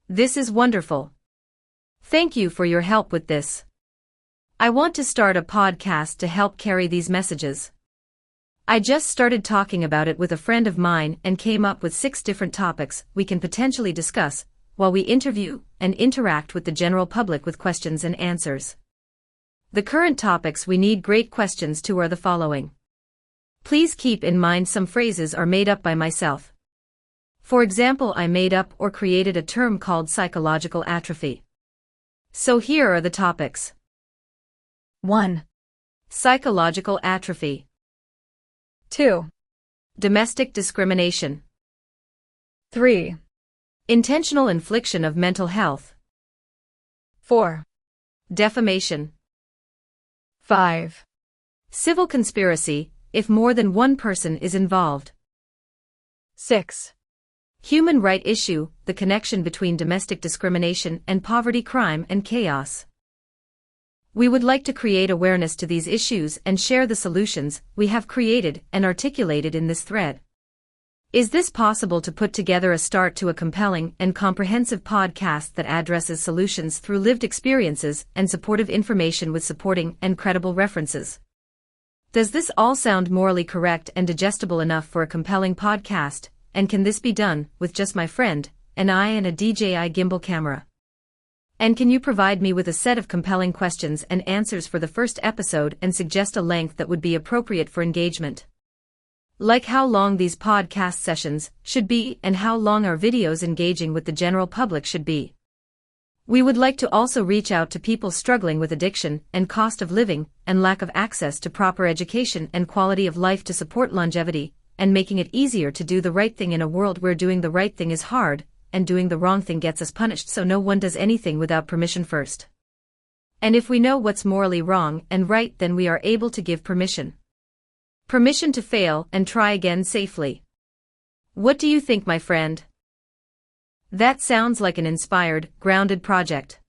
This is wonderful. Thank you for your help with this. I want to start a podcast to help carry these messages. I just started talking about it with a friend of mine and came up with 6 different topics we can potentially discuss while we interview and interact with the general public with questions and answers. The current topics we need great questions to are the following. Please keep in mind some phrases are made up by myself. For example, I made up or created a term called psychological atrophy. So here are the topics. 1, Psychological atrophy. 2, Domestic discrimination. 3, Intentional infliction of mental health. 4, Defamation. 5, Civil conspiracy, if more than one person is involved. 6, Human right issue, the connection between domestic discrimination and poverty, crime and chaos. We would like to create awareness to these issues and share the solutions we have created and articulated in this thread. Is this possible to put together a start to a compelling and comprehensive podcast that addresses solutions through lived experiences and supportive information with supporting and credible references? Does this all sound morally correct and digestible enough for a compelling podcast, and can this be done with just my friend and I and a DJI gimbal camera? And can you provide me with a set of compelling questions and answers for the first episode and suggest a length that would be appropriate for engagement? Like how long these podcast sessions should be and how long our videos engaging with the general public should be. We would like to also reach out to people struggling with addiction and cost of living and lack of access to proper education and quality of life to support longevity, and making it easier to do the right thing in a world where doing the right thing is hard, and doing the wrong thing gets us punished, so no one does anything without permission first. And if we know what's morally wrong and right, then we are able to give permission. Permission to fail and try again safely. What do you think, my friend? That sounds like an inspired, grounded project.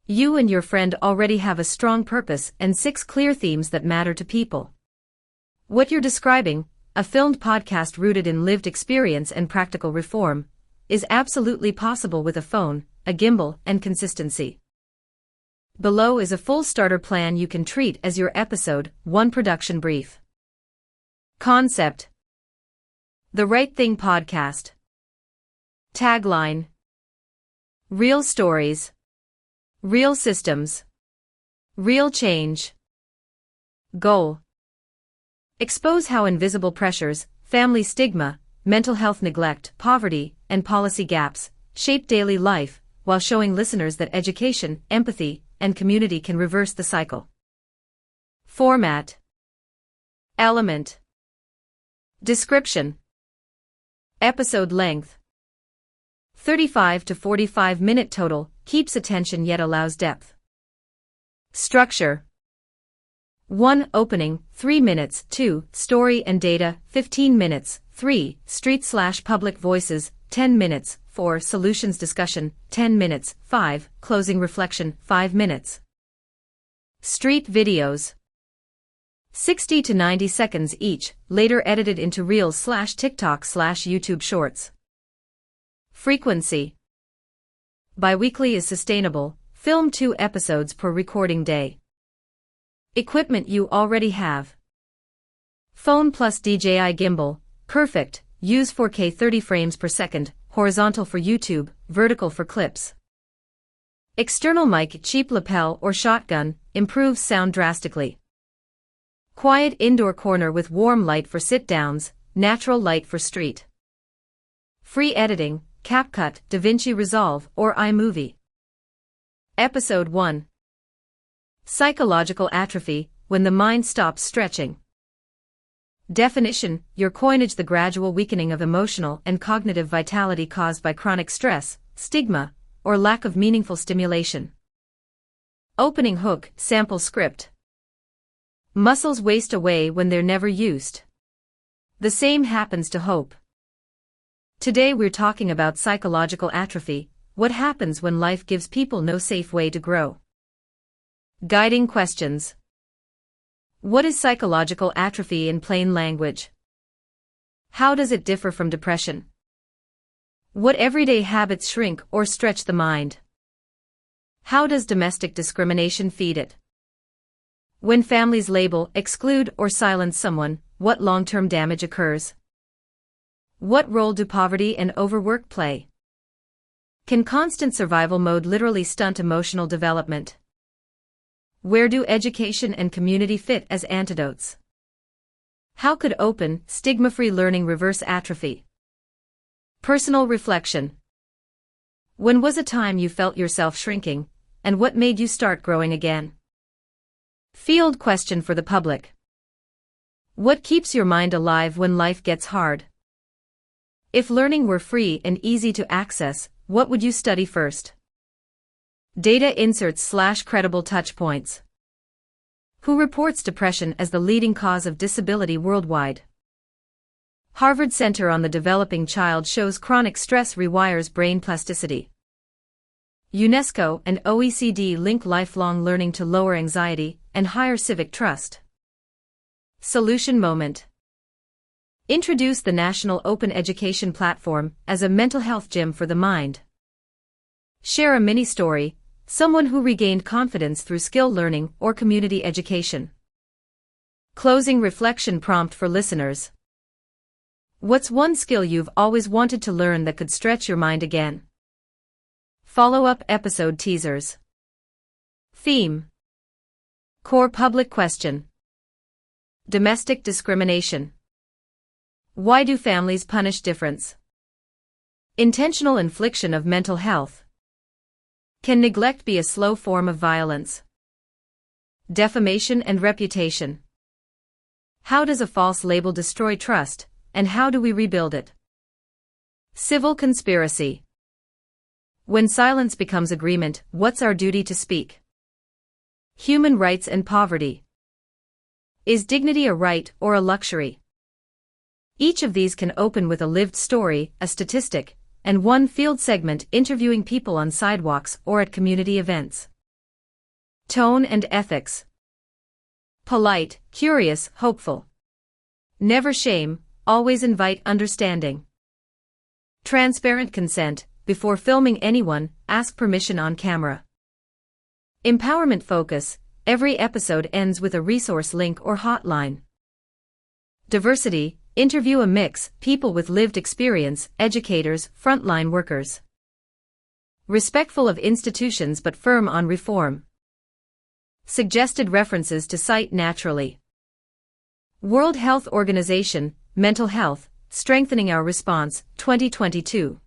You and your friend already have a strong purpose and 6 clear themes that matter to people. What you're describing, a filmed podcast rooted in lived experience and practical reform, is absolutely possible with a phone, a gimbal, and consistency. Below is a full starter plan you can treat as your episode 1 production brief. Concept: The Right Thing Podcast. Tagline: Real stories, real systems, real change. Goal: expose how invisible pressures, family stigma, mental health neglect, poverty, and policy gaps shape daily life, while showing listeners that education, empathy, and community can reverse the cycle. Format: Element. Description: Episode length: 35 to 45 minute total, keeps attention yet allows depth. Structure: 1. Opening, 3 minutes. 2. Story and data, 15 minutes. 3. Street/public voices, 10 minutes. 4. Solutions discussion, 10 minutes. 5. Closing reflection, 5 minutes. Street videos: 60 to 90 seconds each, later edited into Reels/TikTok/YouTube Shorts. Frequency: bi-weekly is sustainable, film 2 episodes per recording day. Equipment you already have. Phone plus DJI gimbal, perfect, use 4K 30 frames per second, horizontal for YouTube, vertical for clips. External mic, cheap lapel or shotgun, improves sound drastically. Quiet indoor corner with warm light for sit-downs, natural light for street. Free editing, CapCut, DaVinci Resolve, or iMovie. Episode 1. Psychological atrophy, when the mind stops stretching. Definition: your coinage, the gradual weakening of emotional and cognitive vitality caused by chronic stress, stigma, or lack of meaningful stimulation. Opening hook, sample script. Muscles waste away when they're never used. The same happens to hope. Today we're talking about psychological atrophy, what happens when life gives people no safe way to grow. Guiding questions. What is psychological atrophy in plain language? How does it differ from depression? What everyday habits shrink or stretch the mind? How does domestic discrimination feed it? When families label, exclude, or silence someone, what long-term damage occurs? What role do poverty and overwork play? Can constant survival mode literally stunt emotional development? Where do education and community fit as antidotes? How could open, stigma-free learning reverse atrophy? Personal reflection. When was a time you felt yourself shrinking, and what made you start growing again? Field question for the public. What keeps your mind alive when life gets hard? If learning were free and easy to access, what would you study first? Data inserts/credible touchpoints. Who reports depression as the leading cause of disability worldwide? Harvard Center on the Developing Child shows chronic stress rewires brain plasticity. UNESCO and OECD link lifelong learning to lower anxiety and higher civic trust. Solution moment. Introduce the National Open Education Platform as a mental health gym for the mind. Share a mini story, someone who regained confidence through skill learning or community education. Closing reflection prompt for listeners. What's one skill you've always wanted to learn that could stretch your mind again? Follow-up episode teasers. Theme. Core public question. Domestic discrimination. Why do families punish difference? Intentional infliction of mental health. Can neglect be a slow form of violence? Defamation and reputation. How does a false label destroy trust, and how do we rebuild it? Civil conspiracy. When silence becomes agreement, what's our duty to speak? Human rights and poverty. Is dignity a right or a luxury? Each of these can open with a lived story, a statistic, and one field segment interviewing people on sidewalks or at community events. Tone and ethics. Polite, curious, hopeful. Never shame, always invite understanding. Transparent consent. Before filming anyone, ask permission on camera. Empowerment focus. Every episode ends with a resource link or hotline. Diversity. Interview a mix, people with lived experience, educators, frontline workers. Respectful of institutions but firm on reform. Suggested references to cite naturally. World Health Organization, Mental Health, Strengthening Our Response, 2022.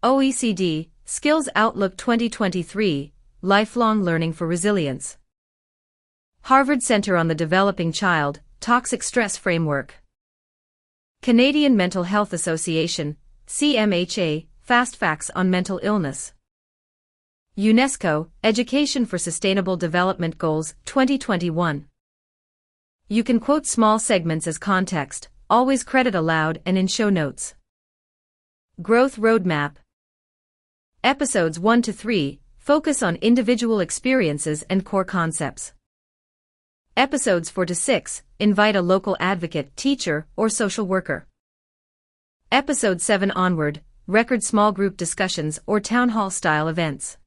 OECD, Skills Outlook 2023, Lifelong Learning for Resilience. Harvard Center on the Developing Child, Toxic Stress Framework. Canadian Mental Health Association, CMHA, Fast Facts on Mental Illness. UNESCO, Education for Sustainable Development Goals, 2021. You can quote small segments as context, always credit aloud and in show notes. Growth Roadmap. Episodes 1 to 3 focus on individual experiences and core concepts. Episodes 4 to 6 invite a local advocate, teacher, or social worker. Episode 7 onward, record small group discussions or town hall style events.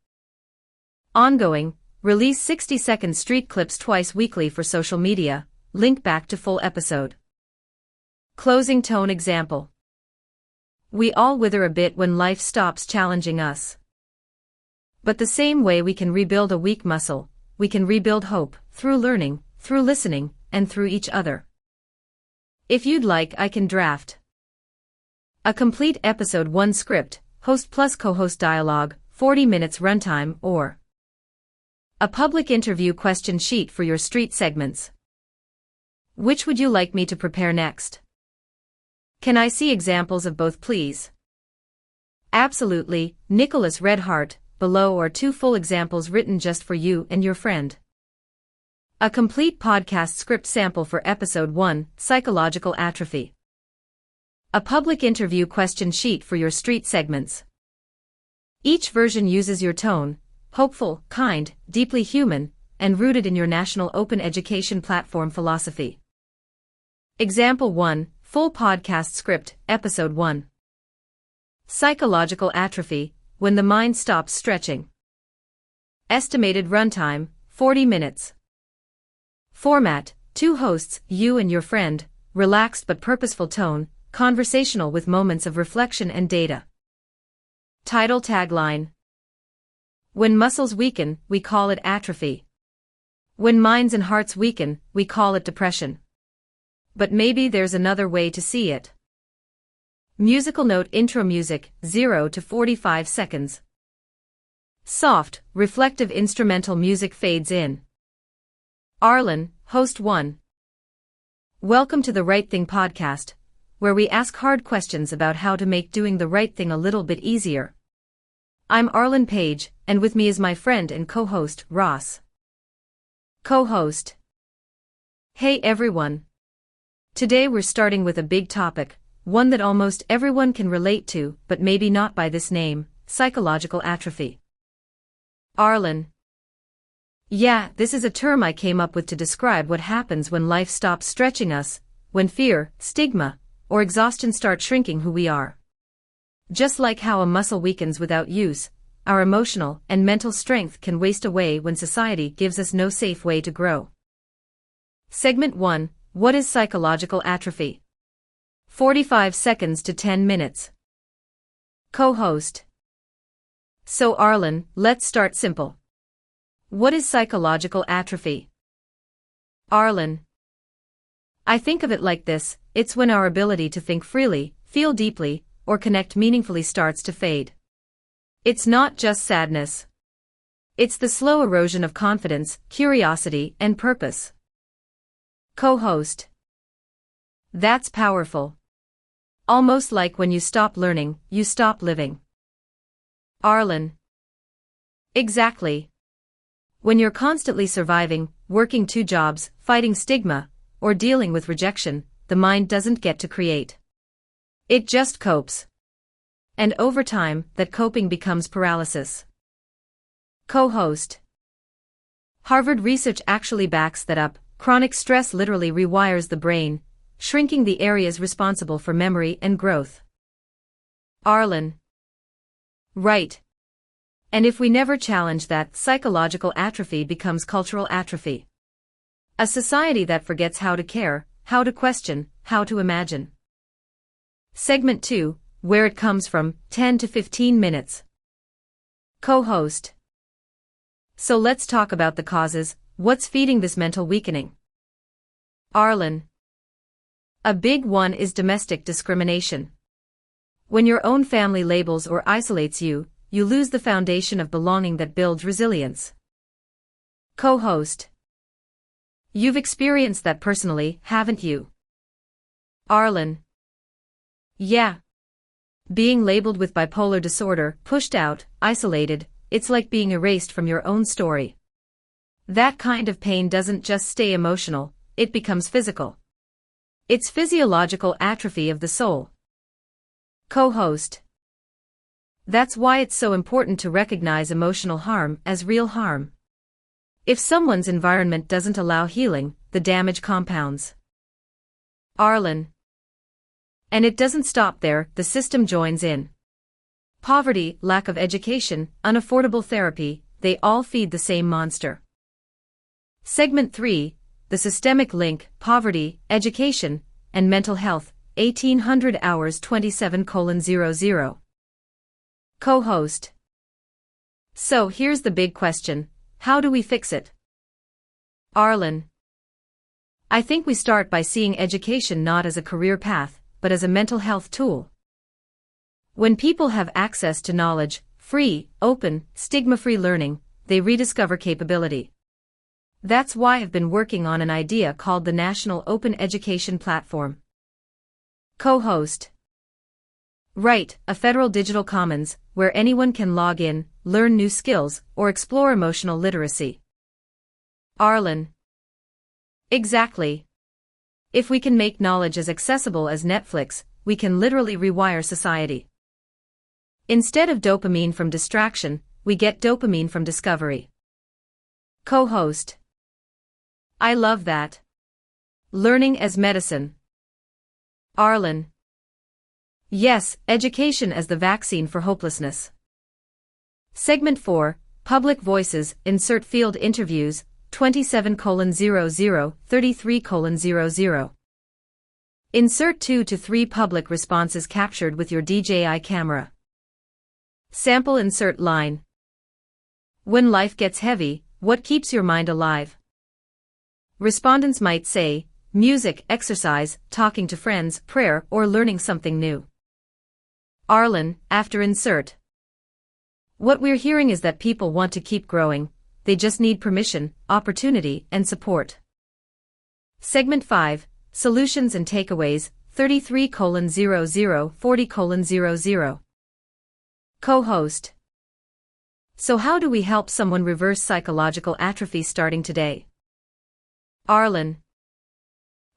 Ongoing, release 60-second street clips twice weekly for social media, link back to full episode. Closing tone example. We all wither a bit when life stops challenging us. But the same way we can rebuild a weak muscle, we can rebuild hope, through learning, through listening, and through each other. If you'd like, I can draft a complete episode 1 script, host plus co-host dialogue, 40 minutes runtime, or a public interview question sheet for your street segments. Which would you like me to prepare next? Can I see examples of both, please? Absolutely. Nicholas Redhart. Below are 2 full examples written just for you and your friend. A complete podcast script sample for episode 1, Psychological Atrophy. A public interview question sheet for your street segments. Each version uses your tone, hopeful, kind, deeply human, and rooted in your National Open Education Platform philosophy. Example 1, full podcast script, episode 1. Psychological atrophy, when the mind stops stretching. Estimated runtime, 40 minutes. Format, 2 hosts, you and your friend, relaxed but purposeful tone, conversational with moments of reflection and data. Title tagline. When muscles weaken, we call it atrophy. When minds and hearts weaken, we call it depression. But maybe there's another way to see it. Musical note. Intro music, 0 to 45 seconds. Soft, reflective instrumental music fades in. Arlen, host 1. Welcome to the Right Thing podcast, where we ask hard questions about how to make doing the right thing a little bit easier. I'm Arlen Page, and with me is my friend and co-host, Ross. Co-host. Hey everyone. Today we're starting with a big topic, one that almost everyone can relate to, but maybe not by this name, psychological atrophy. Arlen. Yeah, this is a term I came up with to describe what happens when life stops stretching us, when fear, stigma, or exhaustion start shrinking who we are. Just like how a muscle weakens without use, our emotional and mental strength can waste away when society gives us no safe way to grow. Segment 1. What is psychological atrophy? 45 seconds to 10 minutes. Co-host. So Arlen, let's start simple. What is psychological atrophy? Arlen. I think of it like this: it's when our ability to think freely, feel deeply, or connect meaningfully starts to fade. It's not just sadness. It's the slow erosion of confidence, curiosity, and purpose. Co-host. That's powerful. Almost like when you stop learning, you stop living. Arlen. Exactly. When you're constantly surviving, working 2 jobs, fighting stigma, or dealing with rejection, the mind doesn't get to create. It just copes. And over time, that coping becomes paralysis. Co-host. Harvard research actually backs that up. Chronic stress literally rewires the brain, shrinking the areas responsible for memory and growth. Arlen. Right. And if we never challenge that, psychological atrophy becomes cultural atrophy. A society that forgets how to care, how to question, how to imagine. Segment 2, where it comes from, 10 to 15 minutes. Co-host. So let's talk about the causes. What's feeding this mental weakening? Arlen. A big one is domestic discrimination. When your own family labels or isolates you, you lose the foundation of belonging that builds resilience. Co-host. You've experienced that personally, haven't you? Arlen. Yeah. Being labeled with bipolar disorder, pushed out, isolated, it's like being erased from your own story. That kind of pain doesn't just stay emotional, it becomes physical. It's physiological atrophy of the soul. Co-host. That's why it's so important to recognize emotional harm as real harm. If someone's environment doesn't allow healing, the damage compounds. Arlen. And it doesn't stop there, the system joins in. Poverty, lack of education, unaffordable therapy, they all feed the same monster. Segment 3, the systemic link, poverty, education, and mental health, 1800 hours 27:00. Co-host. So here's the big question, how do we fix it? Arlen. I think we start by seeing education not as a career path, but as a mental health tool. When people have access to knowledge, free, open, stigma-free learning, they rediscover capability. That's why I've been working on an idea called the National Open Education Platform. Co-host. Right, a federal digital commons, where anyone can log in, learn new skills, or explore emotional literacy. Arlen. Exactly. If we can make knowledge as accessible as Netflix, we can literally rewire society. Instead of dopamine from distraction, we get dopamine from discovery. Co-host. I love that. Learning as medicine. Arlen. Yes, education as the vaccine for hopelessness. Segment 4, Public Voices, insert field interviews, 27:00, 33:00. Insert 2 to 3 public responses captured with your DJI camera. Sample insert line. When life gets heavy, what keeps your mind alive? Respondents might say, music, exercise, talking to friends, prayer, or learning something new. Arlen, after insert. What we're hearing is that people want to keep growing, they just need permission, opportunity, and support. Segment 5, Solutions and Takeaways, 33:00, 40:00. Co-host. So how do we help someone reverse psychological atrophy starting today? Arlen.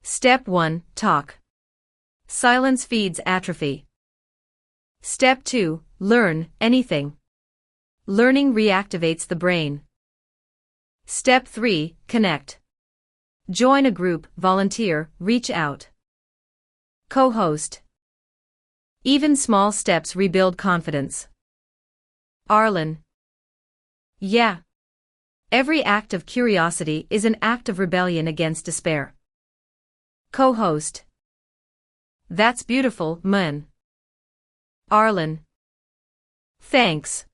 Step 1, talk. Silence feeds atrophy. Step 2, learn anything. Learning reactivates the brain. Step 3, connect. Join a group, volunteer, reach out. Co-host. Even small steps rebuild confidence. Arlen. Yeah. Every act of curiosity is an act of rebellion against despair. Co-host. That's beautiful, man. Arlen. Thanks.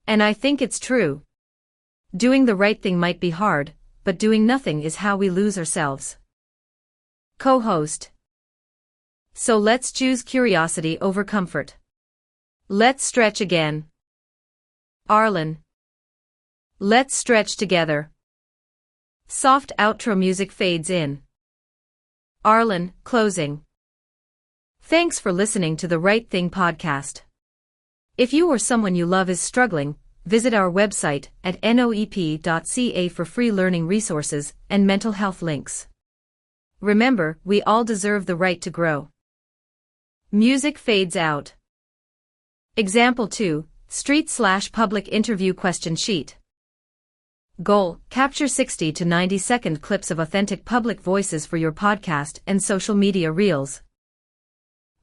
And I think it's true. Doing the right thing might be hard, but doing nothing is how we lose ourselves. Co-host. So let's choose curiosity over comfort. Let's stretch again. Arlen. Let's stretch together. Soft outro music fades in. Arlen, closing. Thanks for listening to the Right Thing podcast. If you or someone you love is struggling, visit our website at noep.ca for free learning resources and mental health links. Remember, we all deserve the right to grow. Music fades out. Example 2, Street/public interview question sheet. Goal, capture 60 to 90-second clips of authentic public voices for your podcast and social media reels.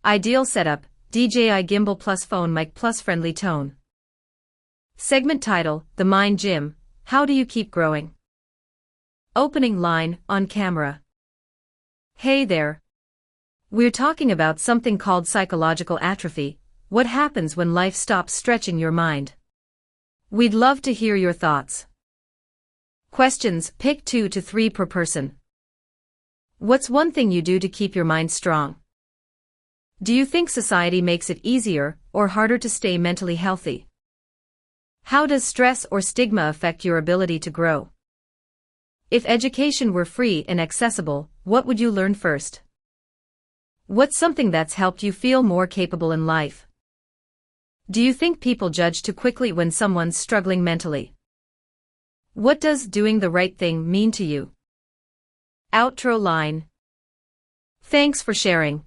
Ideal setup, DJI gimbal plus phone mic plus friendly tone. Segment title, The Mind Gym, How Do You Keep Growing? Opening line, on camera. Hey there. We're talking about something called psychological atrophy, what happens when life stops stretching your mind. We'd love to hear your thoughts. Questions, pick 2 to 3 per person. What's one thing you do to keep your mind strong? Do you think society makes it easier or harder to stay mentally healthy? How does stress or stigma affect your ability to grow? If education were free and accessible, what would you learn first? What's something that's helped you feel more capable in life? Do you think people judge too quickly when someone's struggling mentally? What does doing the right thing mean to you? Outro line. Thanks for sharing.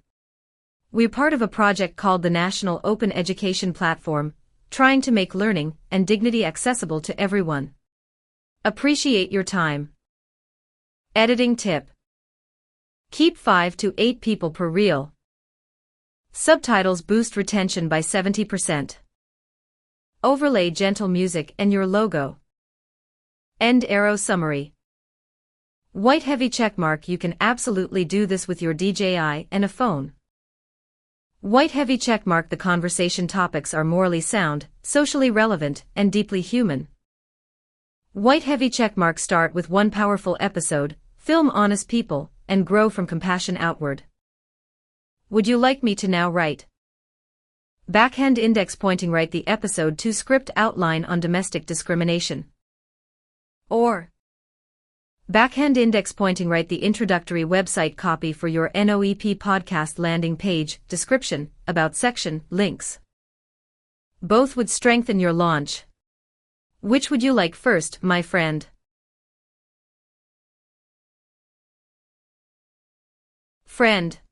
We're part of a project called the National Open Education Platform, trying to make learning and dignity accessible to everyone. Appreciate your time. Editing tip. Keep 5 to 8 people per reel. Subtitles boost retention by 70%. Overlay gentle music and your logo. End arrow summary. White heavy checkmark. You can absolutely do this with your DJI and a phone. White heavy checkmark. The conversation topics are morally sound, socially relevant, and deeply human. White heavy checkmark. Start with one powerful episode, film honest people, and grow from compassion outward. Would you like me to now write? Backhand index pointing. Write the episode 2 script outline on domestic discrimination. Or backhand index pointing. Write the introductory website copy for your NOEP podcast landing page, description, about section, links. Both would strengthen your launch. Which would you like first, my friend? Friend.